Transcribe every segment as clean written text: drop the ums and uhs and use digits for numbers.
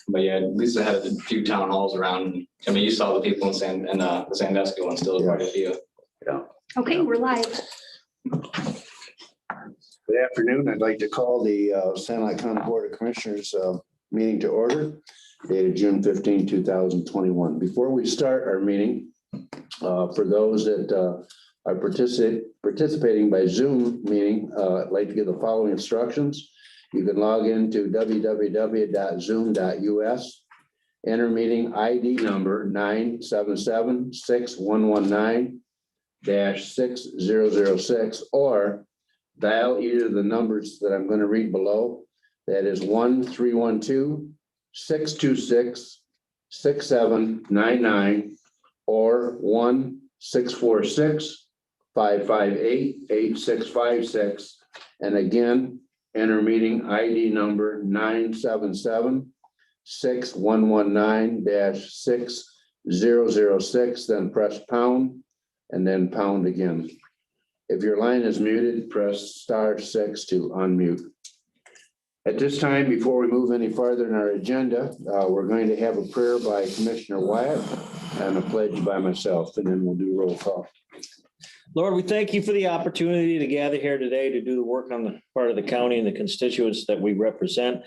But yeah, Lisa had a few town halls around. I mean, you saw the people in the Sandusky one, still quite a few. Okay, we're live. Good afternoon. I'd like to call the Sanilac County Board of Commissioners meeting to order, dated June 15, 2021. Before we start our meeting, for those that are participating by Zoom meeting, I'd like to give the following instructions. You can log into www.zoom.us, enter meeting ID number 977-6119-6006, or dial either the numbers that I'm going to read below. That is 1-312-626-6799 or 1-646-558-8656. And again, enter meeting ID number 977-6119-6006, then press pound and then pound again. If your line is muted, press *6 to unmute. At this time, before we move any farther in our agenda, we're going to have a prayer by Commissioner Wyatt and a pledge by myself, and then we'll do roll call. Lord, we thank you for the opportunity to gather here today to do the work on the part of the county and the constituents that we represent.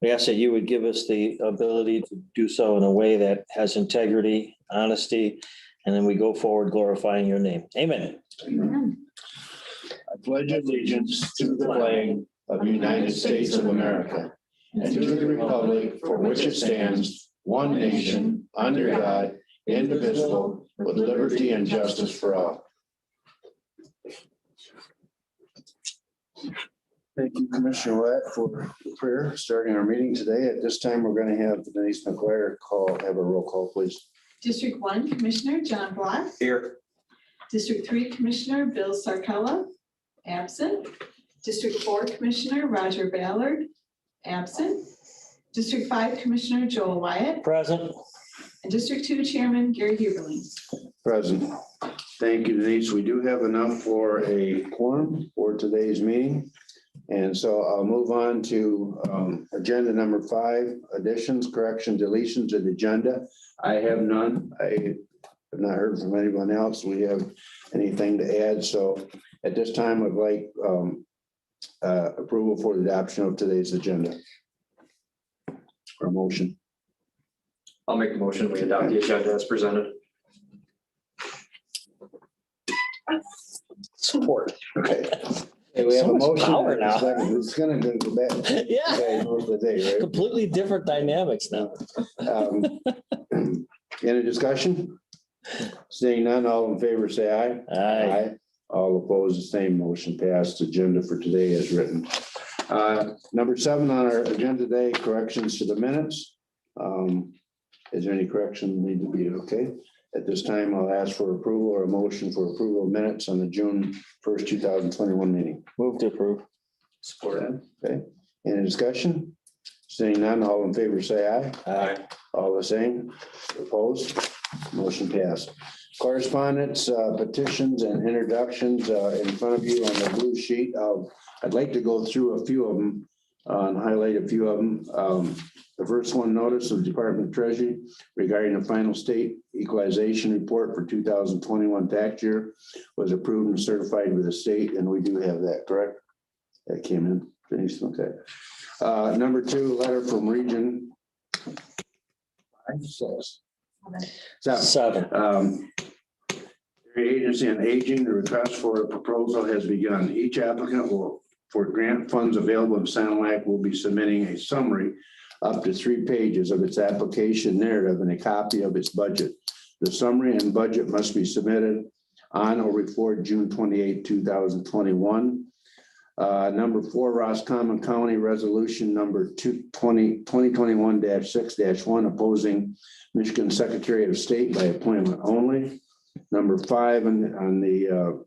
We ask that you would give us the ability to do so in a way that has integrity, honesty, and then we go forward glorifying your name. Amen. Amen. I pledge allegiance to the flag of the United States of America and to the republic for which it stands, one nation, under God, indivisible, with liberty and justice for all. Thank you, Commissioner Wyatt, for the prayer starting our meeting today. At this time, we're going to have Denise McGuire have a roll call, please. District 1 Commissioner John Block. Here. District 3 Commissioner Bill Sarkella, absent. District 4 Commissioner Roger Ballard, absent. District 5 Commissioner Joel Wyatt, Present. and District 2 Chairman Gary Huberling. Present. Thank you, Denise. We do have enough for a quorum for today's meeting. And so I'll move on to agenda number 5, additions, corrections, deletions to the agenda. I have none. I have not heard from anyone else. We have anything to add. So at this time, I'd like approval for the adoption of today's agenda. For a motion. I'll make the motion. We adopt the agenda as presented. Support. Okay. Hey, we have So a much motion. power now. It's gonna go back. Yeah. Okay, most of the day, right? Completely different dynamics now. Any discussion? Seeing none, all in favor, say aye. Aye. All opposed, the same. Motion passed. Agenda for today is written. Number 7 on our agenda today, corrections to the minutes. Is there any correction need to be okay? At this time, I'll ask for approval or a motion for approval of minutes on the June 1st, 2021 meeting. Move to approve. Support it. Okay, any discussion? Seeing none, all in favor, say aye. Aye. All the same, opposed, motion passed. Correspondence, petitions and introductions in front of you on the blue sheet. I'd like to go through a few of them and highlight a few of them. The first one, notice of Department of Treasury regarding the final state equalization report for 2021 tax year was approved and certified with the state, and we do have that, correct? That came in. Denise, okay. Number 2, letter from Region 7. Area Agency on Aging, the request for a proposal has begun. Each applicant will, for grant funds available in Sanilac, will be submitting a summary up to 3 pages of its application narrative and a copy of its budget. The summary and budget must be submitted on or before June 28, 2021. Number 4, Roscommon County Resolution number 2021-6-1, opposing Michigan Secretary of State by appointment only. Number 5 on the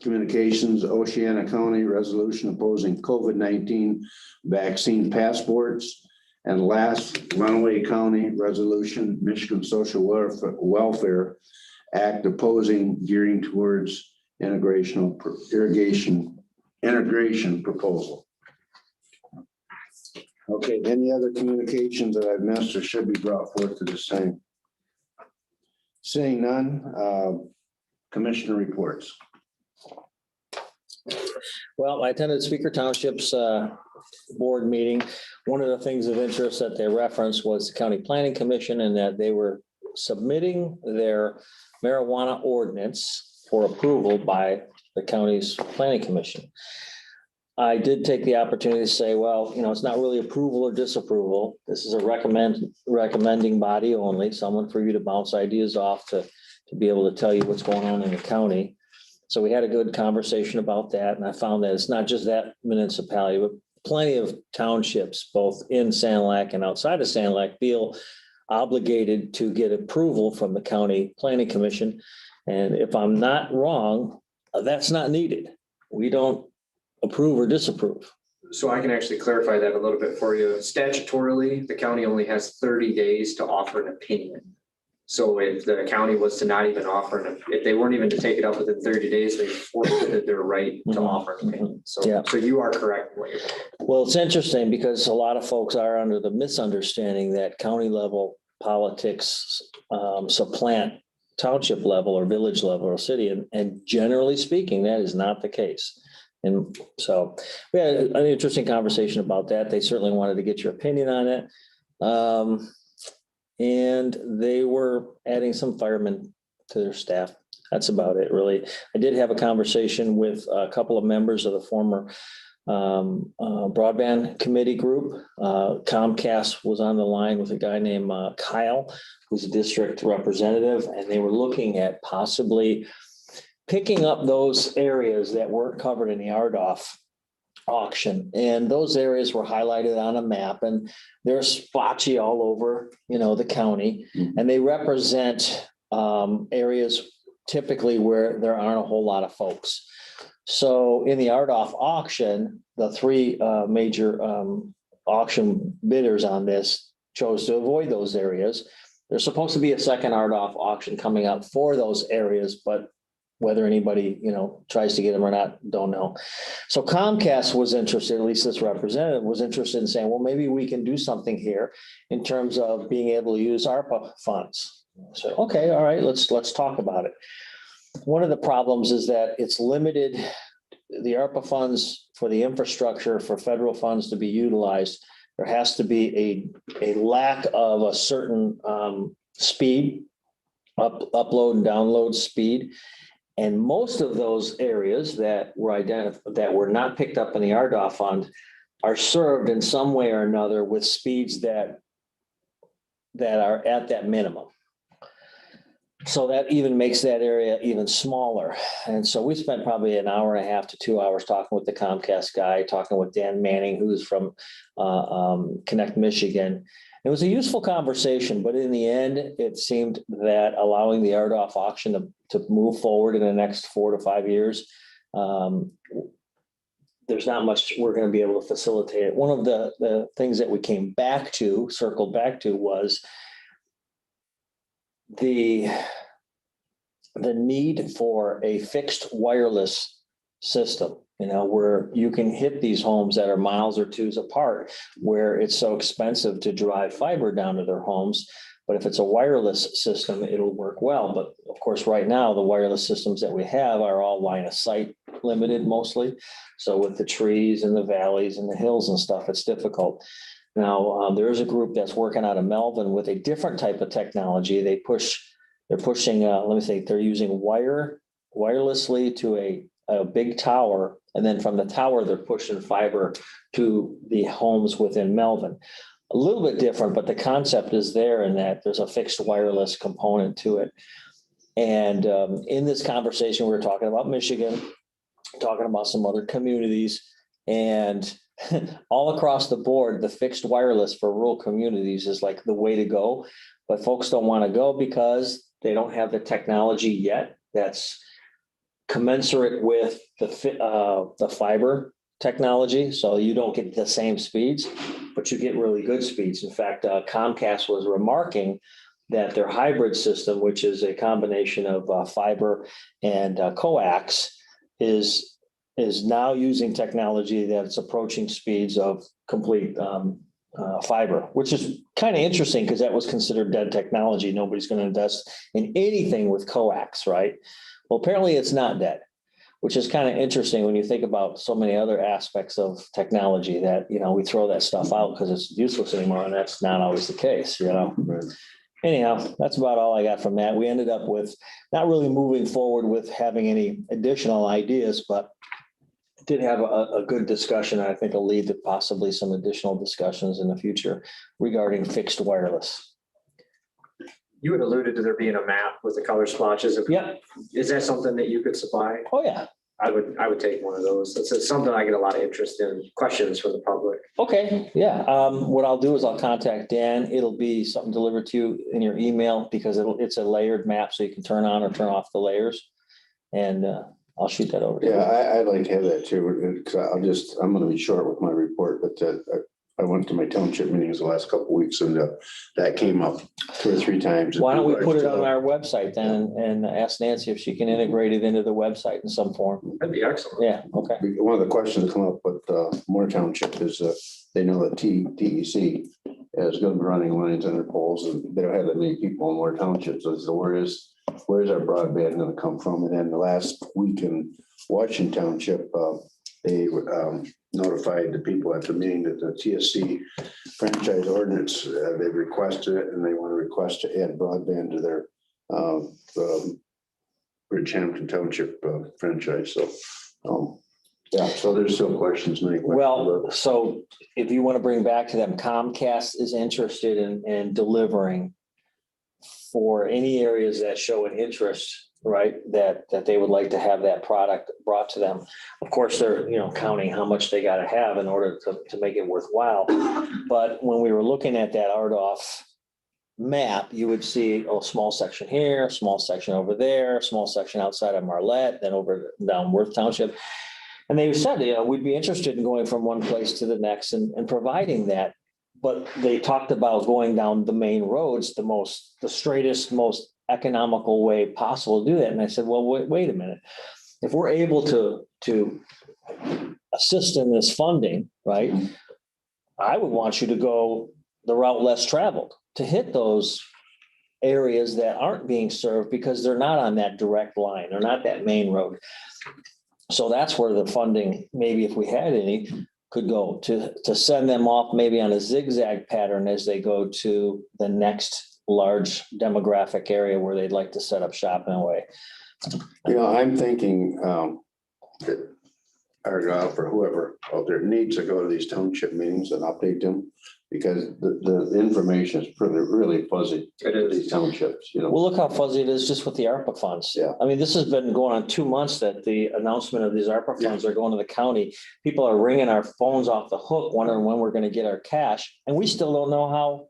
communications, Oceana County Resolution opposing COVID-19 vaccine passports. And last, Runaway County Resolution, Michigan Social Welfare Act opposing gearing towards integration proposal. Okay, any other communications that I've missed or should be brought forth to the same? Seeing none, commissioner reports. Well, I attended Speaker Township's board meeting. One of the things of interest that they referenced was the County Planning Commission and that they were submitting their marijuana ordinance for approval by the county's planning commission. I did take the opportunity to say, well, it's not really approval or disapproval. This is a recommending body only, someone for you to bounce ideas off to be able to tell you what's going on in the county. So we had a good conversation about that, and I found that it's not just that municipality, but plenty of townships, both in Sanilac and outside of Sanilac, feel obligated to get approval from the county planning commission. And if I'm not wrong, that's not needed. We don't approve or disapprove. So I can actually clarify that a little bit for you. Statutorily, the county only has 30 days to offer an opinion. So if the county was to not even offer, if they weren't even to take it up within 30 days, they forfeited their right to offer an opinion. Yeah. So you are correct in what you're saying. Well, it's interesting because a lot of folks are under the misunderstanding that county level politics supplant township level or village level or city. And generally speaking, that is not the case. And so we had an interesting conversation about that. They certainly wanted to get your opinion on it. And they were adding some firemen to their staff. That's about it, really. I did have a conversation with a couple of members of the former broadband committee group. Comcast was on the line with a guy named Kyle, who's a district representative, and they were looking at possibly picking up those areas that weren't covered in the RDOF auction. And those areas were highlighted on a map, and they're spotchy all over, the county. And they represent areas typically where there aren't a whole lot of folks. So in the RDOF auction, the three major auction bidders on this chose to avoid those areas. There's supposed to be a second RDOF auction coming up for those areas, but whether anybody, tries to get them or not, don't know. So Comcast was interested, at least this representative was interested in saying, well, maybe we can do something here in terms of being able to use ARPA funds. So, okay, all right, let's talk about it. One of the problems is that it's limited, the ARPA funds for the infrastructure for federal funds to be utilized. There has to be a lack of a certain speed, upload and download speed. And most of those areas that were identified, that were not picked up in the RDOF fund, are served in some way or another with speeds that are at that minimum. So that even makes that area even smaller. And so we spent probably an hour and a half to 2 hours talking with the Comcast guy, talking with Dan Manning, who's from Connect, Michigan. It was a useful conversation, but in the end, it seemed that allowing the RDOF auction to move forward in the next 4 to 5 years, there's not much we're going to be able to facilitate it. One of the things that we circled back to, was the need for a fixed wireless system, where you can hit these homes that are miles or twos apart, where it's so expensive to drive fiber down to their homes. But if it's a wireless system, it'll work well. But of course, right now, the wireless systems that we have are all line of sight limited mostly. So with the trees and the valleys and the hills and stuff, it's difficult. Now, there is a group that's working out of Melvin with a different type of technology. They're pushing, they're using wirelessly to a big tower. And then from the tower, they're pushing fiber to the homes within Melvin. A little bit different, but the concept is there in that there's a fixed wireless component to it. And in this conversation, we were talking about Michigan, talking about some other communities, and all across the board, the fixed wireless for rural communities is like the way to go. But folks don't want to go because they don't have the technology yet that's commensurate with the fiber technology. So you don't get the same speeds, but you get really good speeds. In fact, Comcast was remarking that their hybrid system, which is a combination of fiber and coax, is now using technology that's approaching speeds of complete fiber, which is kind of interesting because that was considered dead technology. Nobody's going to invest in anything with coax, right? Well, apparently it's not dead, which is kind of interesting when you think about so many other aspects of technology that, we throw that stuff out because it's useless anymore, and that's not always the case. Right. Anyhow, that's about all I got from that. We ended up with not really moving forward with having any additional ideas, but did have a good discussion. I think will lead to possibly some additional discussions in the future regarding fixed wireless. You had alluded to there being a map with the color splotches. Yeah. Is that something that you could supply? Oh, yeah. I would take one of those. It's something I get a lot of interest in, questions from the public. Okay, yeah. What I'll do is I'll contact Dan. It'll be something delivered to you in your email because it's a layered map, so you can turn on or turn off the layers. And I'll shoot that over to you. Yeah, I'd like to have that too, because I'm gonna be short with my report, but I went to my township meetings the last couple of weeks and that came up 2 or 3 times. Why don't we put it on our website then and ask Nancy if she can integrate it into the website in some form? That'd be excellent. Yeah, okay. One of the questions that come up with Moore Township is they know that TEC has good running lines on their poles and they don't have that many people in Moore Township. So where's our broadband gonna come from? And then the last week in Washington Township, they notified the people at the meeting that the TSC franchise ordinance, they've requested it and they want to request to add broadband to their Bridgehampton Township franchise. So, yeah, so there's still questions. Many questions. Well, so if you want to bring back to them, Comcast is interested in delivering for any areas that show an interest, right, that they would like to have that product brought to them. Of course, they're, counting how much they got to have in order to make it worthwhile. But when we were looking at that RDOF map, you would see a small section here, small section over there, small section outside of Marlette, then over down Worth Township. And they said, we'd be interested in going from one place to the next and providing that. But they talked about going down the main roads, the straightest, most economical way possible to do that. And I said, well, wait a minute. If we're able to assist in this funding, right, I would want you to go the route less traveled to hit those areas that aren't being served because they're not on that direct line. They're not that main road. So that's where the funding, maybe if we had any, could go to send them off maybe on a zigzag pattern as they go to the next large demographic area where they'd like to set up shop in a way. I'm thinking that our job for whoever out there needs to go to these township meetings and update them because the information is really fuzzy. It is. These townships, Well, look how fuzzy it is just with the ARPA funds. Yeah. I mean, this has been going on 2 months that the announcement of these ARPA funds are going to the county. People are ringing our phones off the hook, wondering when we're going to get our cash. And we still don't know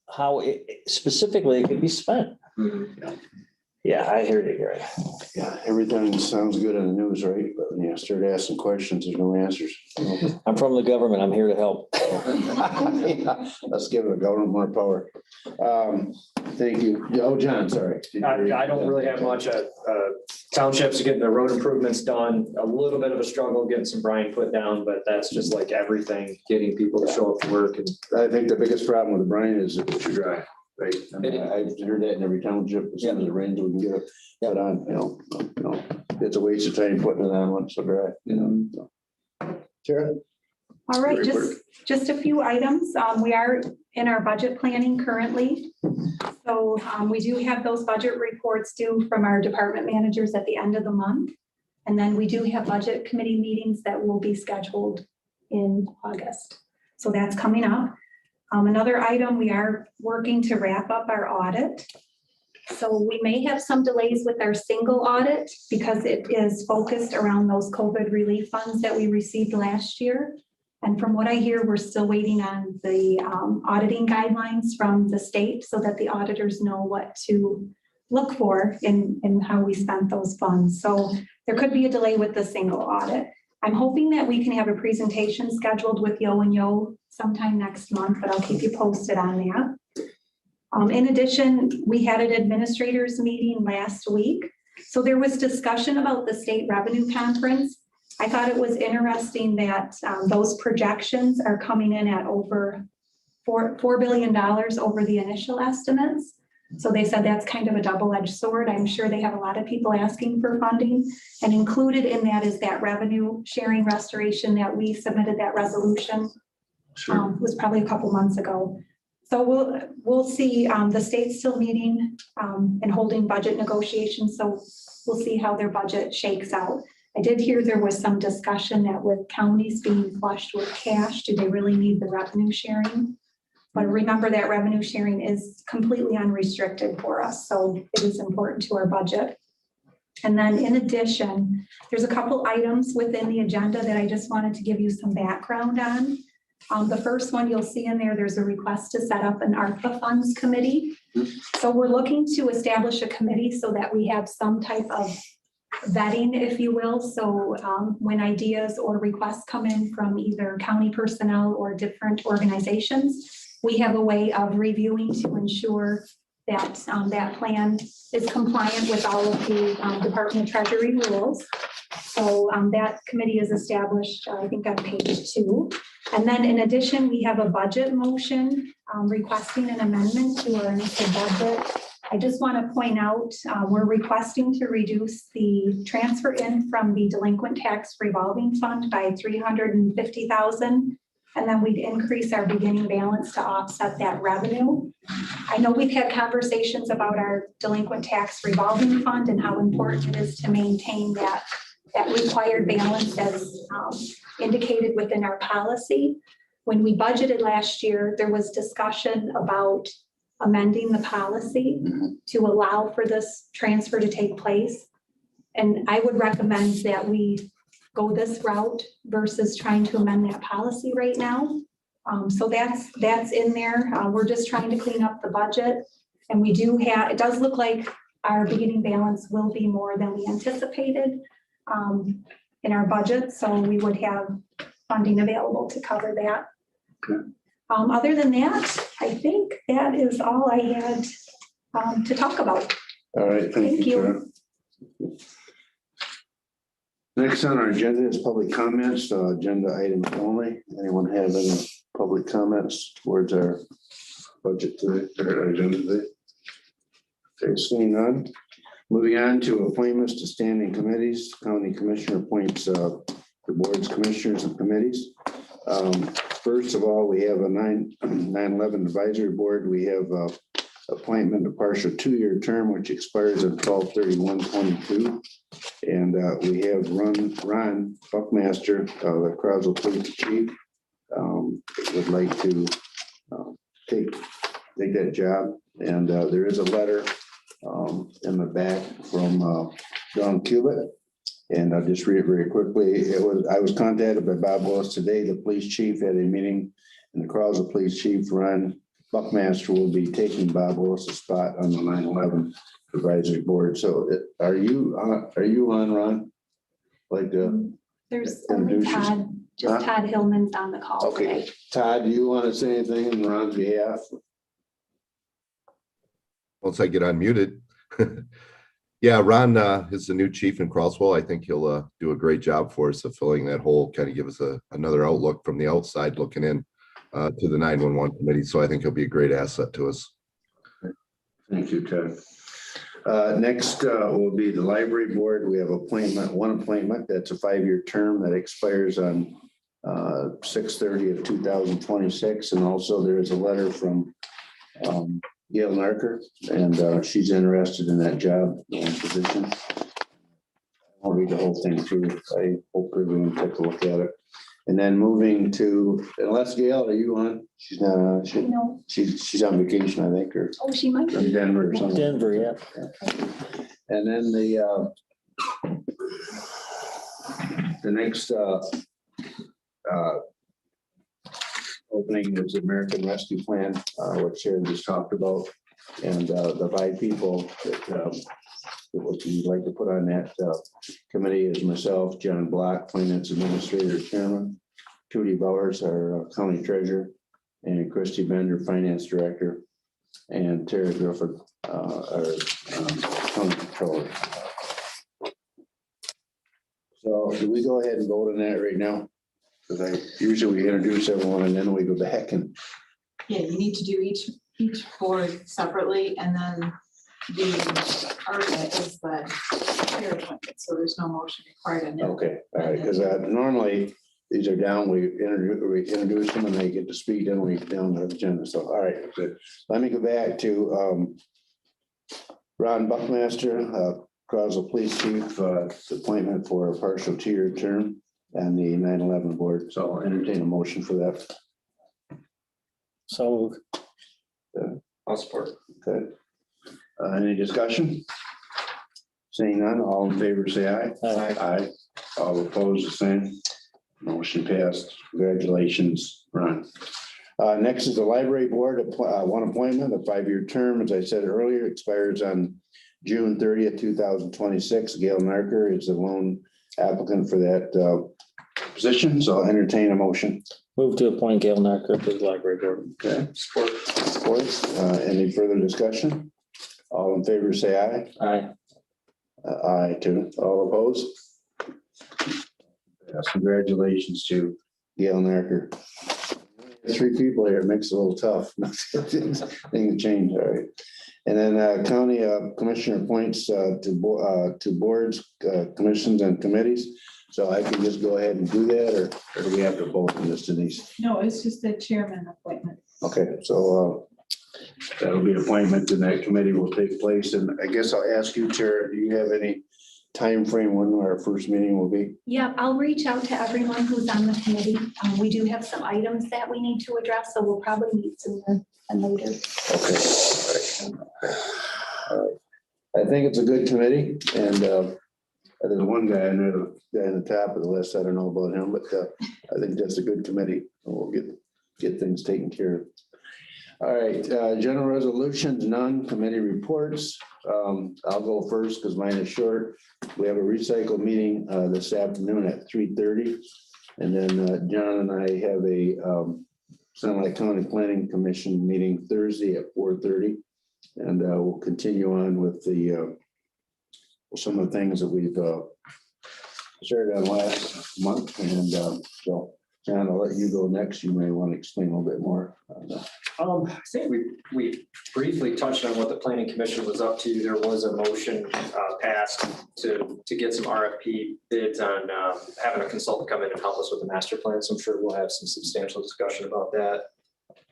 how specifically it could be spent. Mhm. Yeah, I hear you, Gary. Yeah, everything sounds good in the news, right? But when you start asking questions, there's no answers. I'm from the government. I'm here to help. Yeah, let's give the government more power. Thank you. Oh, John, sorry. I don't really have much. Townships getting the road improvements done, a little bit of a struggle getting some brine put down, but that's just like everything, getting people to show up to work. And I think the biggest problem with the brine is it's too dry, right? I mean, I've heard that in every township. As soon as it rains, we can get it put on, it's a waste of time putting it on when it's so dry, so. Tara? All right, Very just a few items. We are in our budget planning currently. So we do have those budget reports due from our department managers at the end of the month. And then we do have budget committee meetings that will be scheduled in August. So that's coming up. Another item, we are working to wrap up our audit. So we may have some delays with our single audit because it is focused around those COVID relief funds that we received last year. And from what I hear, we're still waiting on the auditing guidelines from the state so that the auditors know what to look for in how we spent those funds. So there could be a delay with the single audit. I'm hoping that we can have a presentation scheduled with Yo and Yo sometime next month, but I'll keep you posted on that. In addition, we had an administrators meeting last week. So there was discussion about the state revenue conference. I thought it was interesting that those projections are coming in at over $4 billion over the initial estimates. So they said that's kind of a double-edged sword. I'm sure they have a lot of people asking for funding. And included in that is that revenue sharing restoration that we submitted that resolution. Was probably a couple months ago. So we'll see, the state's still meeting and holding budget negotiations. So we'll see how their budget shakes out. I did hear there was some discussion that with counties being flushed with cash, do they really need the revenue sharing? But remember that revenue sharing is completely unrestricted for us. So it is important to our budget. And then in addition, there's a couple items within the agenda that I just wanted to give you some background on. The first one you'll see in there, there's a request to set up an ARPA funds committee. So we're looking to establish a committee so that we have some type of vetting, if you will. So when ideas or requests come in from either county personnel or different organizations, we have a way of reviewing to ensure that that plan is compliant with all of the Department of Treasury rules. So that committee is established, I think on page 2. And then in addition, we have a budget motion requesting an amendment to our initial budget. I just want to point out, we're requesting to reduce the transfer in from the delinquent tax revolving fund by $350,000. And then we'd increase our beginning balance to offset that revenue. I know we've had conversations about our delinquent tax revolving fund and how important it is to maintain that required balance as indicated within our policy. When we budgeted last year, there was discussion about amending the policy to allow for this transfer to take place. And I would recommend that we go this route versus trying to amend that policy right now. So that's in there. We're just trying to clean up the budget. And we do have, it does look like our beginning balance will be more than we anticipated in our budget. So we would have funding available to cover that. Okay. Other than that, I think that is all I had to talk about. All right, thank you, Tara. Next on our agenda is public comments, agenda items only. Anyone have any public comments towards our budget today, or our agenda today? Okay, seeing none. Moving on to appointments to standing committees. County Commissioner appoints the board's commissioners and committees. First of all, we have a 9/11 advisory board. We have appointment, a partial 2-year term, which expires on 12/31/22. And we have Ron Buckmaster, the Croswell Police Chief, would like to take that job. And there is a letter in the back from John Cubitt. And I'll just read it very quickly. I was contacted by Bob Willis today. The police chief had a meeting, and the Croswell Police Chief, Ron Buckmaster, will be taking Bob Willis' spot on the 9/11 advisory board. So are you on, Ron? Like There's only Todd, just Todd Hillman's on the call Okay. today. Todd, do you want to say anything on Ron's behalf? Once I get unmuted. Yeah, Ron is the new chief in Croswell. I think he'll do a great job for us of filling that hole, kind of give us another outlook from the outside looking in to the 911 committee. So I think he'll be a great asset to us. Thank you, Todd. Next will be the library board. We have one appointment. That's a 5-year term that expires on 6/30/2026. And also there is a letter from Gail Narker, and she's interested in that job position. I'll read the whole thing through. I hope everyone take a look at it. And then moving to, unless Gail, are you on? She's not on. No, She's on vacation, I think, or she might be. in Denver or something. Denver, yeah. And then the next opening is American Rescue Plan, what Sharon just talked about. And the 5 people that what you'd like to put on that committee is myself, John Block, Finance Administrator, Chairman, Trudy Bowers, our County Treasurer, and Christy Bender, Finance Director, and Terry Griffith, our County Controller. So do we go ahead and vote on that right now? Because usually we introduce everyone and then we go back and Yeah, you need to do each board separately, and then the alternate is the chair appointment, so there's no motion required on that. Okay, all right, because normally these are down, we introduce them and they get to speak, then we down the agenda. So, all right, good. Let me go back to Ron Buckmaster, Croswell Police Chief, appointment for a partial two-year term and the 9/11 board. So I'll entertain a motion for that. So I'll support. Okay. Any discussion? Seeing none, all in favor, say aye. Aye. Aye. All opposed, the same. Motion passed. Congratulations, Ron. Next is the library board, one appointment, a 5-year term, as I said earlier, expires on June 30th, 2026. Gail Narker is the lone applicant for that position, so I'll entertain a motion. move to appoint Gail Narker to the library board. Okay, Support. support. Any further discussion? All in favor, say aye. Aye. Aye, too. All opposed? Yes, congratulations to Gail Narker. 3 people here, it makes it a little tough. Things change, all right. And then county commissioner appoints to boards, commissions and committees. So I can just go ahead and do that, or do we have to vote on this, Denise? No, it's just the chairman appointment. Okay, so that'll be an appointment and that committee will take place. And I guess I'll ask you, Chair, do you have any time frame when our first meeting will be? Yeah, I'll reach out to everyone who's on the committee. We do have some items that we need to address, so we'll probably meet sooner than later. Okay. All right. I think it's a good committee, and there's one guy in there, the guy in the top of the list, I don't know about him, but I think that's a good committee. And we'll get things taken care of. All right, general resolutions, none, committee reports. I'll go first because mine is short. We have a recycle meeting this afternoon at 3:30. And then John and I have a Sonoma County Planning Commission meeting Thursday at 4:30. And we'll continue on with the some of the things that we've shared on last month. And so, John, I'll let you go next. You may want to explain a little bit more. I think we briefly touched on what the planning commission was up to. There was a motion passed to get some RFP bids on having a consultant come in and help us with the master plan. So I'm sure we'll have some substantial discussion about that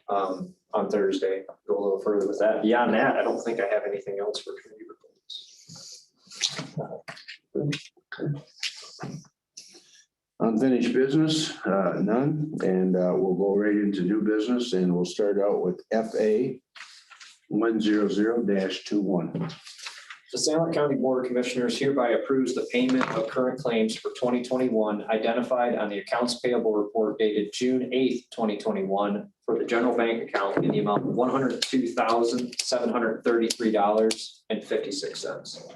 on Thursday. Go a little further with that. Beyond that, I don't think I have anything else for committee reports. Unfinished business, none, and we'll go right into new business, and we'll start out with FA 100-21. The Salem County Board of Commissioners hereby approves the payment of current claims for 2021 identified on the accounts payable report dated June 8th, 2021 for the general bank account in the amount of $102,733.56.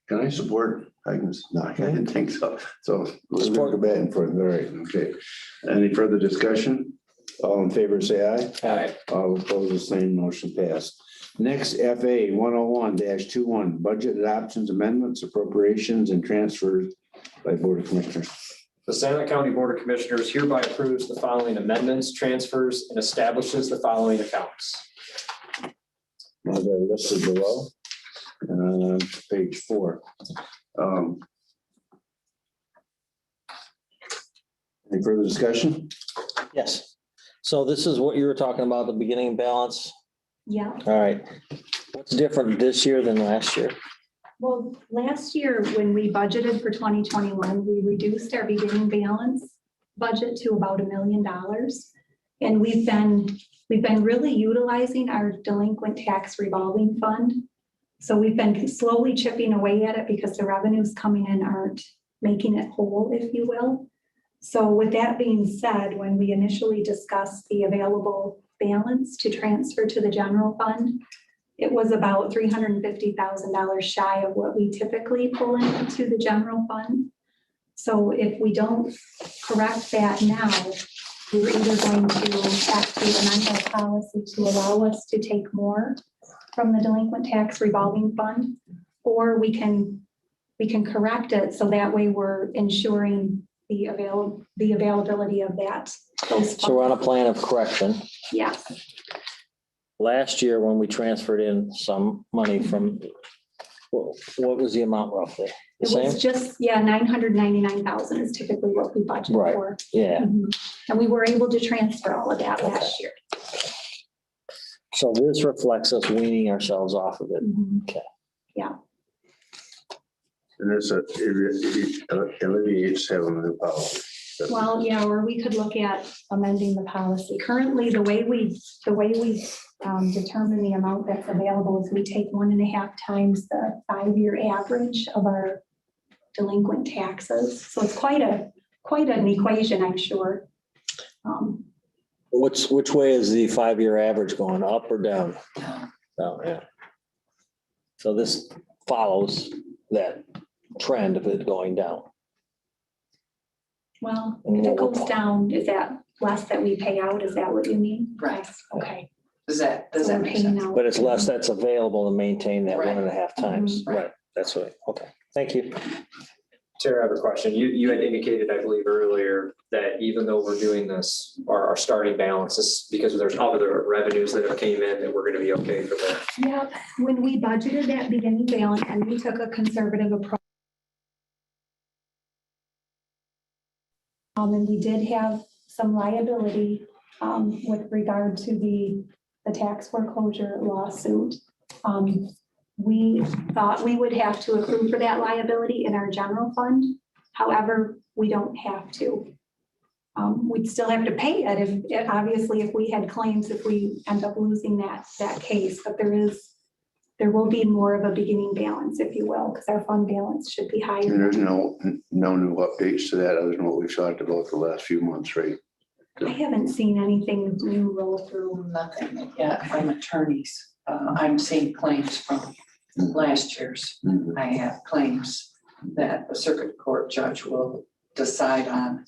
Can I support? No, I didn't think so. So we're going to go back and forth. All right, okay. Any further discussion? All in favor, say aye. Aye. All opposed, the same, motion passed. Next, FA 101-21, budget adoptions, amendments, appropriations, and transfers by Board of Commissioners. The Salem County Board of Commissioners hereby approves the following amendments, transfers, and establishes the following accounts. Now they're listed below. Page 4. Any further discussion? Yes. So this is what you were talking about, the beginning balance. Yeah. All right. What's different this year than last year? Well, last year, when we budgeted for 2021, we reduced our beginning balance budget to about $1 million. And we've been really utilizing our delinquent tax revolving fund. So we've been slowly chipping away at it because the revenues coming in aren't making it whole, if you will. So with that being said, when we initially discussed the available balance to transfer to the general fund, it was about $350,000 shy of what we typically pull into the general fund. So if we don't correct that now, we're either going to activate amend our policy to allow us to take more from the delinquent tax revolving fund, or we can correct it so that way we're ensuring the availability of that. Those So we're on a funds. plan of correction. Yes, Last year, when we transferred in some money from, what was the amount roughly? The it same? was just, 999,000 is typically what we budget Right. for. Yeah. Mhm. And we were able to transfer all of that last year. So this reflects us weaning ourselves off of it. Mhm. And this alleviates having the policy. Well, yeah, or we could look at amending the policy. Currently, the way we determine the amount that's available is we take 1.5 times the 5-year average of our delinquent taxes. So it's quite an equation, I'm sure. Which way is the 5-year average going, up or down? Down, yeah. So this follows that trend of it going down. Well, And if it what goes we're- down, is that less that we pay out? Is that what you mean? Right. Okay. Does that So we're make paying sense? out. But it's less that's available to maintain that Right. 1.5 times. Mhm. Right, that's right. Okay, thank you. Tara, I have a question. You had indicated, I believe earlier, that even though we're doing this, our starting balance is because there's other revenues that have came in, that we're gonna be okay for that. Yep, when we budgeted that beginning balance, and we took a conservative approach. And we did have some liability, with regard to the tax foreclosure lawsuit. We thought we would have to accrue for that liability in our general fund. However, we don't have to. We'd still have to pay it obviously, if we had claims, if we end up losing that case, but there will be more of a beginning balance, if you will, because our fund balance should be And higher. there's no new updates to that other than what we've talked about the last few months, right? I haven't seen anything new roll through. Nothing yet from attorneys. I'm seeing claims from last year's. Mhm. I have claims that the circuit court judge will decide on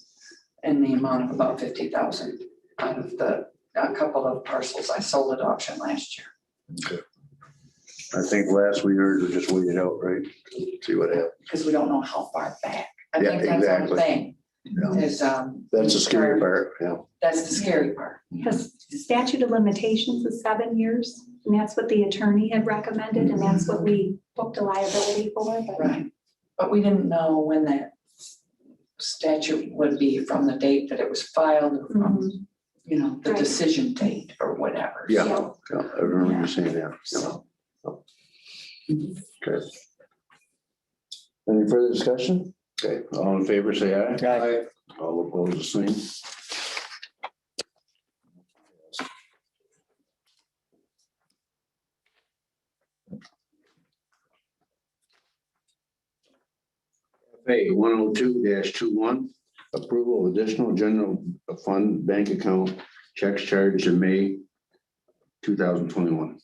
in the amount of about 50,000 out of a couple of parcels I sold at auction last year. I think last we heard, we just waited out, right? See what happens. Because we don't know how far back. I Yeah, think that's the exactly. thing. Yeah. Is, That's the scary part, yeah. that's the scary part. Because statute of limitations is 7 years, and that's what the attorney had recommended, and that's what we booked a liability for. But Right. But we didn't know when that statute would be from the date that it was filed or from, Mhm. the Right. decision date or whatever. Yeah. So, Yeah, I remember you saying that. Yeah. so Okay. Any further discussion? Okay, all in favor, say aye. Aye. All opposed, the same. FA 102-21, approval of additional general fund bank account checks charged in May 2021.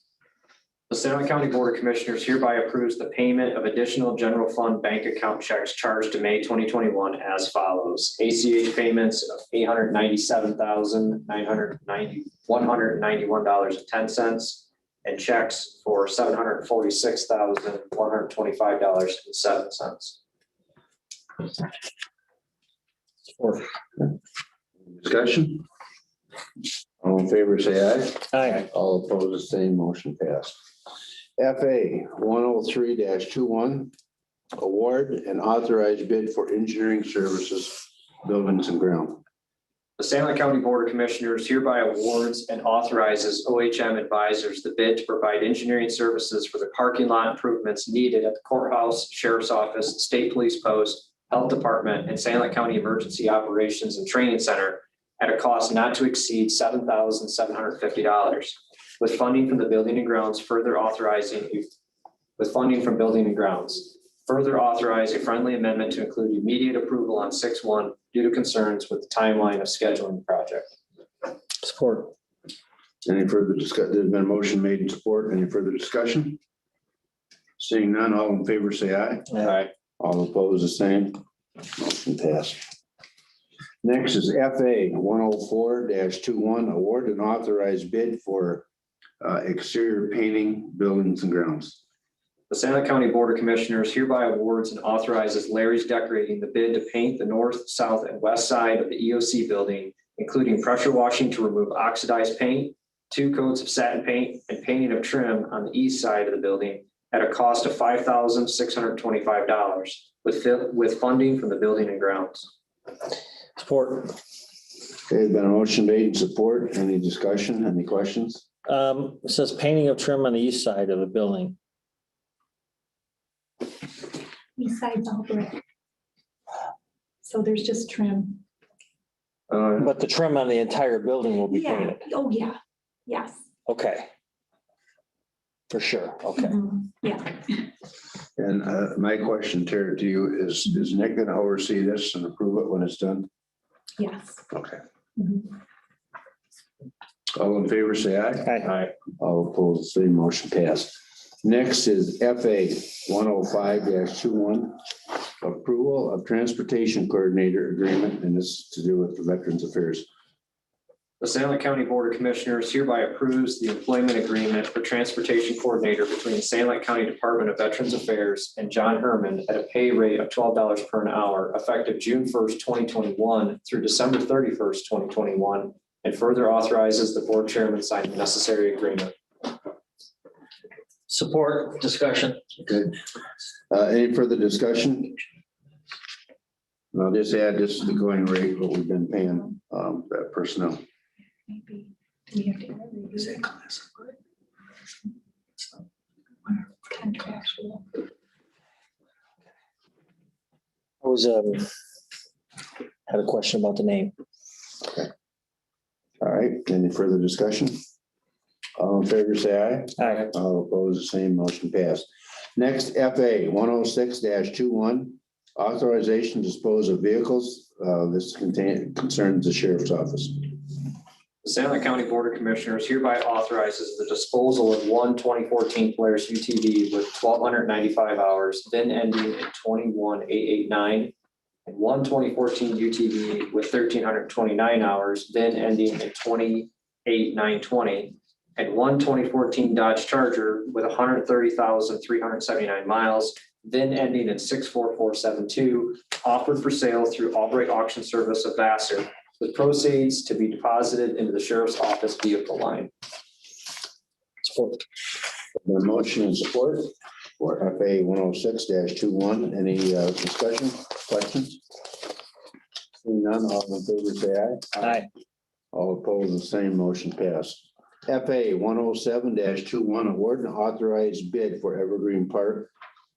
The Sonoma County Board of Commissioners hereby approves the payment of additional general fund bank account checks charged to May 2021 as follows. ACH payments of $897,191.10 and checks for $746,125.07. Discussion? All in favor, say aye. Aye. All opposed, the same, motion passed. FA 103-21, award and authorized bid for engineering services, buildings and ground. The Salem County Board of Commissioners hereby awards and authorizes OHM Advisors the bid to provide engineering services for the parking lot improvements needed at the courthouse, sheriff's office, state police post, health department, and Salem County Emergency Operations and Training Center at a cost not to exceed $7,750, with funding from the Building and Grounds further authorizing, with funding from Building and Grounds, further authorize a friendly amendment to include immediate approval on 6/1 due to concerns with the timeline of scheduling the project. Support. Any further discussion? There's been a motion made in support. Any further discussion? Seeing none, all in favor, say aye. Aye. All opposed, the same. Motion passed. Next is FA 104-21, award and authorized bid for exterior painting, buildings and grounds. The The San Luis County Board of Commissioners hereby awards and authorizes Larry's Decorating the bid to paint the north, south, and west side of the EOC building, including pressure washing to remove oxidized paint, 2 coats of satin paint, and painting of trim on the east side of the building at a cost of $5,625 with funding from the Building and Grounds. Support. Okay, been a motion made and support. Any discussion, any questions? It says painting of trim on the east side of the building. East side's all brick. So there's just trim. But the trim on the entire building will be Yeah, painted. oh, yeah, yes. Okay. For sure. Okay. Mhm. Yeah, And my question, Tara, to you is Nick gonna oversee this and approve it when it's done? yes. Okay. Mhm. All in favor, say aye. Aye. All opposed, same motion passed. Next is FA 105-21, approval of transportation coordinator agreement, and this is to do with the Veterans Affairs. The San Luis County Board of Commissioners hereby approves the employment agreement for transportation coordinator between the San Luis County Department of Veterans Affairs and John Herman at a pay rate of $12 per hour effective June 1st, 2021 through December 31st, 2021, and further authorizes the board chairman to sign the necessary agreement. Support. Discussion. Okay. Any further discussion? I'll just add, this is the going rate, what we've been paying that personnel. Maybe. Do we have to review it? Contractual. I was, had a question about the name. All right, any further discussion? All in favor, say aye. Aye. All opposed, the same, motion passed. Next, FA 106-21, authorization to dispose of vehicles. This concerns the sheriff's office. The San Luis County Board of Commissioners hereby authorizes the disposal of one 2014 Polaris UTV with 1,295 hours, then ending in 21,889, and one 2014 UTV with 1,329 hours, then ending in 28,920, and one 2014 Dodge Charger with 130,379 miles, then ending in 64472, offered for sale through Albright Auction Service of Vassar, with proceeds to be deposited into the sheriff's office vehicle line. Support. The motion and support for FA 106-21. Any discussion, questions? Seeing none, all in favor, say aye. Aye. All opposed, the same, motion passed. FA 107-21, award and authorized bid for Evergreen Park.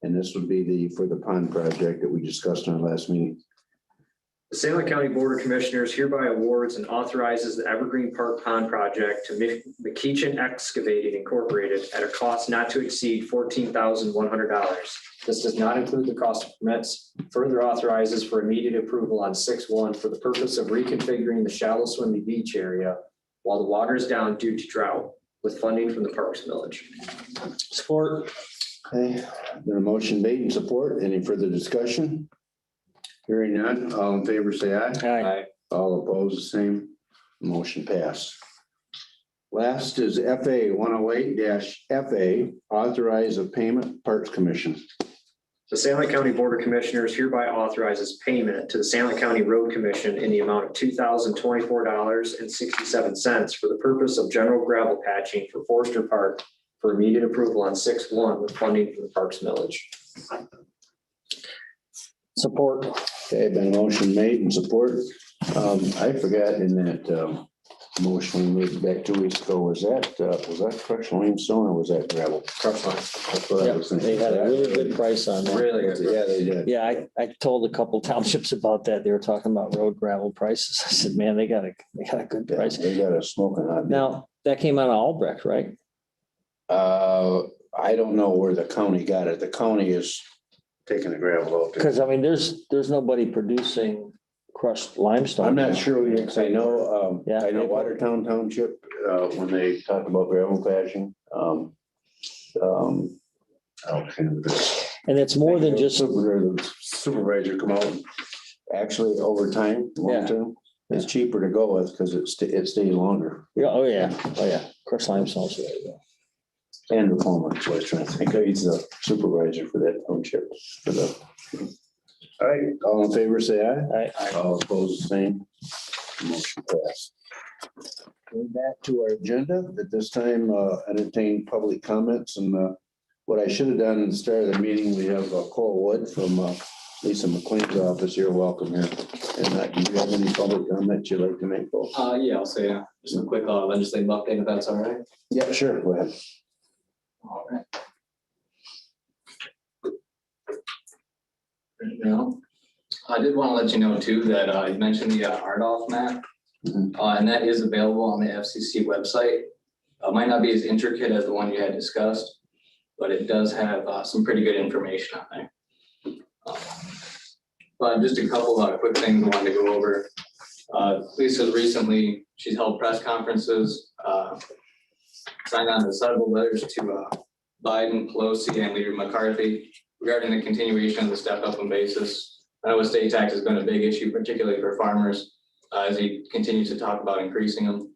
And this would be for the pond project that we discussed in our last meeting. The San Luis County Board of Commissioners hereby awards and authorizes the Evergreen Park Pond Project to McKeachin Excavating Incorporated at a cost not to exceed $14,100. This does not include the cost of permits. Further authorizes for immediate approval on 6/1 for the purpose of reconfiguring the shallow swimming beach area while the water is down due to drought, with funding from the Parks Village. Support. Okay, then a motion made and support. Any further discussion? Hearing none, all in favor, say aye. Aye. All opposed, the same, motion passed. Last is FA 108-FA, authorize of payment Parks Commission. The San Luis County Board of Commissioners hereby authorizes payment to the San Luis County Road Commission in the amount of $2,024.67 for the purpose of general gravel patching for Forester Park for immediate approval on 6/1 with funding from the Parks Village. Support. Okay, been a motion made and support. I forgot in that motion we made back 2 weeks ago, was that crushed limestone or was that gravel? Crushed line. That's what I was They thinking. had a really good price on that. Really good. Yeah, they did. Yeah, I told a couple townships about that. They were talking about road gravel prices. I said, man, they got a good Yeah, price. they got a smoking hot. Now, that came out of Albrecht, right? I don't know where the county got it. The county is taking the gravel out there. Because I mean, there's nobody producing crushed limestone. I'm not sure, because I know, Yeah. I know Watertown Township, when they talk about gravel patching, And it's more than just, The supervisor come out, and actually over time, long Yeah. term, it's cheaper to go with because it stays longer. oh yeah, crushed limestone. So there you go. Andrew Palmer, so I was trying to think, he's the supervisor for that township. All right, all in favor, say aye. Aye. All opposed, the same. Motion passed. Going back to our agenda, at this time, entertain public comments, and what I should have done at the start of the meeting, we have Cole Wood from Lisa McLean's office here. Welcome here. And do you have any public comments you'd like to make, Cole? Yeah, I'll say just a quick legislative update if that's all right. Yeah, sure, go ahead. All right. Now, I did want to let you know too that you mentioned the RDOF map. Mhm. And that is available on the FCC website. Might not be as intricate as the one you had discussed, but it does have some pretty good information on there. But just a couple of quick things I wanted to go over. Lisa's recently, she's held press conferences, signed on to several letters to Biden, Pelosi, and Leader McCarthy regarding the continuation of the stepped up on basis. I know estate tax has been a big issue, particularly for farmers, as he continues to talk about increasing them.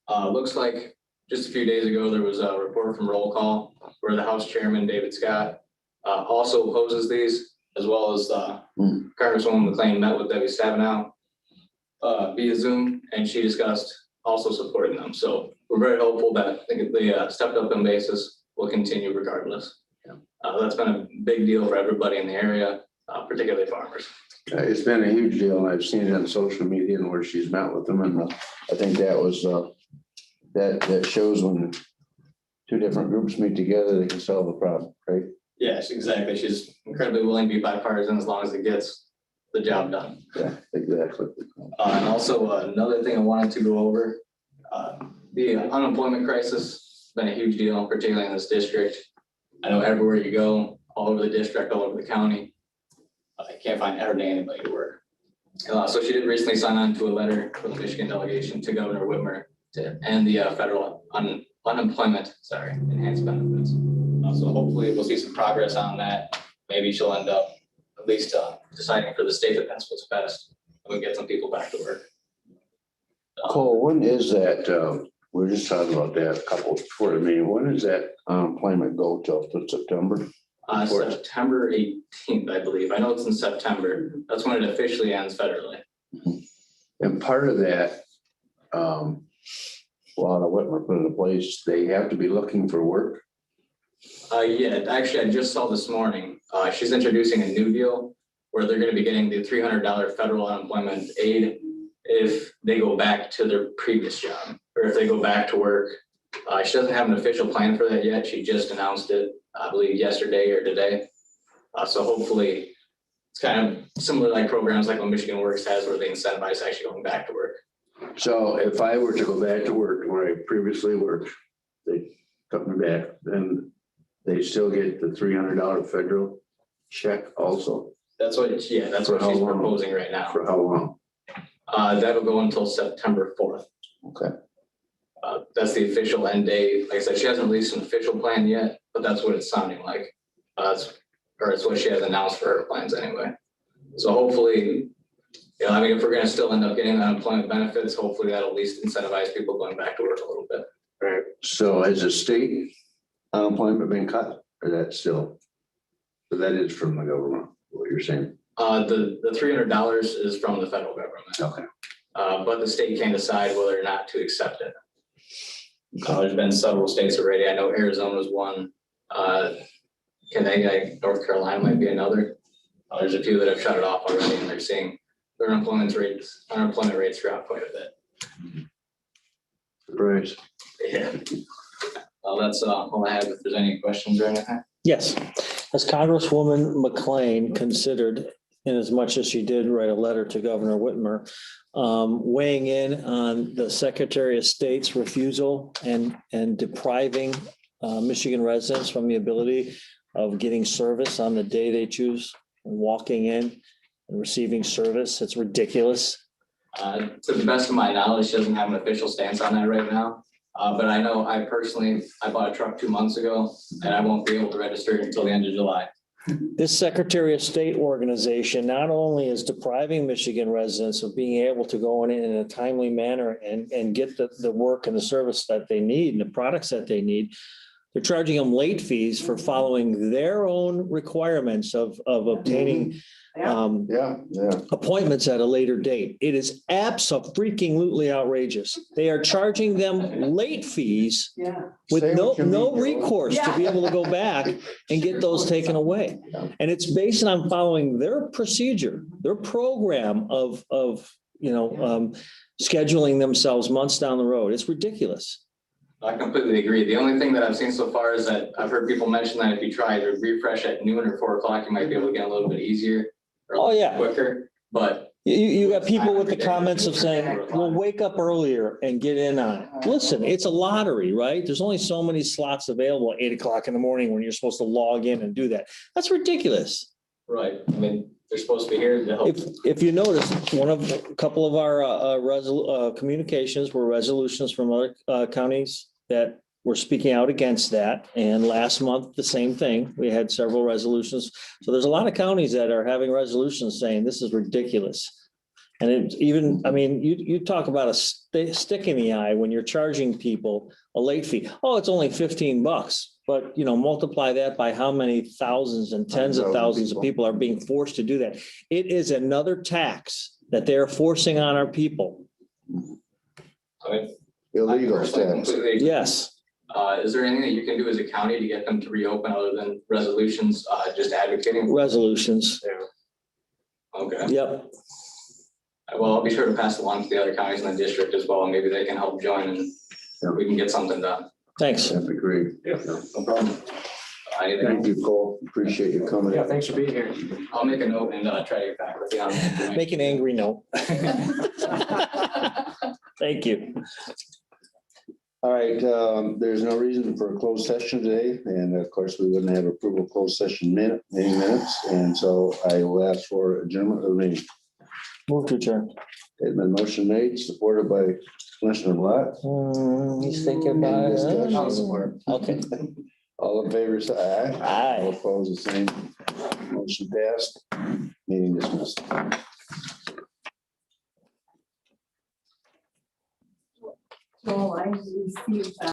Looks like just a few days ago, there was a report from Roll Call where the House Chairman, David Scott, also opposes these, as well as Congresswoman McLean met with Debbie Stabenow via Zoom, and she discussed also supporting them. So we're very hopeful that the stepped up on basis will continue regardless. That's been a big deal for everybody in the area, particularly farmers. It's been a huge deal, and I've seen it on social media and where she's met with them, and I think that was, that shows when two different groups meet together, they can solve the problem, right? Yes, exactly. She's incredibly willing to be bipartisan as long as it gets the job done. Yeah, exactly. And also another thing I wanted to go over, the unemployment crisis has been a huge deal, particularly in this district. I know everywhere you go, all over the district, all over the county, I can't find hardly anybody to work. So she did recently sign on to a letter for the Michigan delegation to Governor Whitmer to end the federal unemployment, enhanced benefits. So hopefully we'll see some progress on that. Maybe she'll end up at least deciding for the state that that's what's best, and we get some people back to work. Cole, when is that, we were just talking about that a couple before the meeting, when does that unemployment go till September? September 18th, I believe. I know it's in September. That's when it officially ends federally. And part of that, while the Whitmer put into place, they have to be looking for work. Yeah, actually, I just saw this morning, she's introducing a new deal where they're gonna be getting the $300 federal unemployment aid if they go back to their previous job, or if they go back to work. She doesn't have an official plan for that yet. She just announced it, I believe, yesterday or today. So hopefully, it's kind of similar like programs like what Michigan Works has, where they incentivize actually going back to work. So if I were to go back to work where I previously worked, they took me back, then they still get the $300 federal check also. That's what she's proposing right now. For how long? That'll go until September 4th. Okay. That's the official end date. Like I said, she hasn't released an official plan yet, but that's what it's sounding like. It's what she has announced for her plans anyway. So hopefully, if we're gonna still end up getting unemployment benefits, hopefully that'll at least incentivize people going back to work a little bit. Right. So has the state unemployment been cut, or that's still? So that is from the government, what you're saying? The $300 is from the federal government. Okay. But the state can decide whether or not to accept it. There's been several states already. I know Arizona's one. Connecticut, North Carolina might be another. There's a few that have shut it off already, and they're seeing their unemployment rates drop quite a bit. Surprise. Yeah. That's all I have. If there's any questions or anything. Yes, has Congresswoman McLean considered, in as much as she did write a letter to Governor Whitmer, weighing in on the Secretary of State's refusal and depriving Michigan residents from the ability of getting service on the day they choose, walking in and receiving service? It's ridiculous. To the best of my knowledge, she doesn't have an official stance on that right now. But I know I bought a truck 2 months ago, and I won't be able to register until the end of July. This Secretary of State organization not only is depriving Michigan residents of being able to go in a timely manner and get the work and the service that they need and the products that they need, They're charging them late fees for following their own requirements of obtaining Yeah, appointments at a later date. It is abso-freaking-lutely outrageous. They are charging them late fees Yeah. with Say no what you mean, Joe. recourse to be able to go back and get those taken away. And it's based on following their procedure, their program of scheduling themselves months down the road. It's ridiculous. I completely agree. The only thing that I've seen so far is that I've heard people mention that if you try to refresh at noon or 4 o'clock, you might be able to get a little bit easier. Or a Oh, little yeah. quicker, but You got people with the comments of saying, well, wake up earlier and get in on it. Listen, it's a lottery, right? There's only so many slots available at 8 o'clock in the morning when you're supposed to log in and do that. That's ridiculous. right, I mean, they're supposed to be here to help. If you notice, a couple of our communications were resolutions from other counties that were speaking out against that. And last month, the same thing. We had several resolutions. So there's a lot of counties that are having resolutions saying this is ridiculous. And it even, I mean, you talk about a stick in the eye when you're charging people a late fee. Oh, it's only $15. But, multiply that by how many thousands and tens of thousands of people are being forced to do that. It is another tax that they're forcing on our people. illegal I steps. completely agree. Yes. Is there anything that you can do as a county to get them to reopen other than resolutions, just advocating? Resolutions. Okay, Yep. well, I'll be sure to pass it along to the other counties in the district as well. Maybe they can help join and we can get something done. Thanks. That'd be great. No problem. Anything Thank you, Cole. Appreciate you coming. Yeah, thanks for being here. I'll make a note and try to get back with you on that. Make an angry note. Thank you. All right, there's no reason for a closed session today, and of course, we wouldn't have approval of closed session minutes, and so I will ask for adjournment of the meeting. Move to adjourn. It's been motion made, supported by Commissioner Black. He's thinking about Any it. discussion? I'll support. Okay. All in favor, say aye. Aye. All opposed, the same. Motion passed. Meeting dismissed. Well, I received that.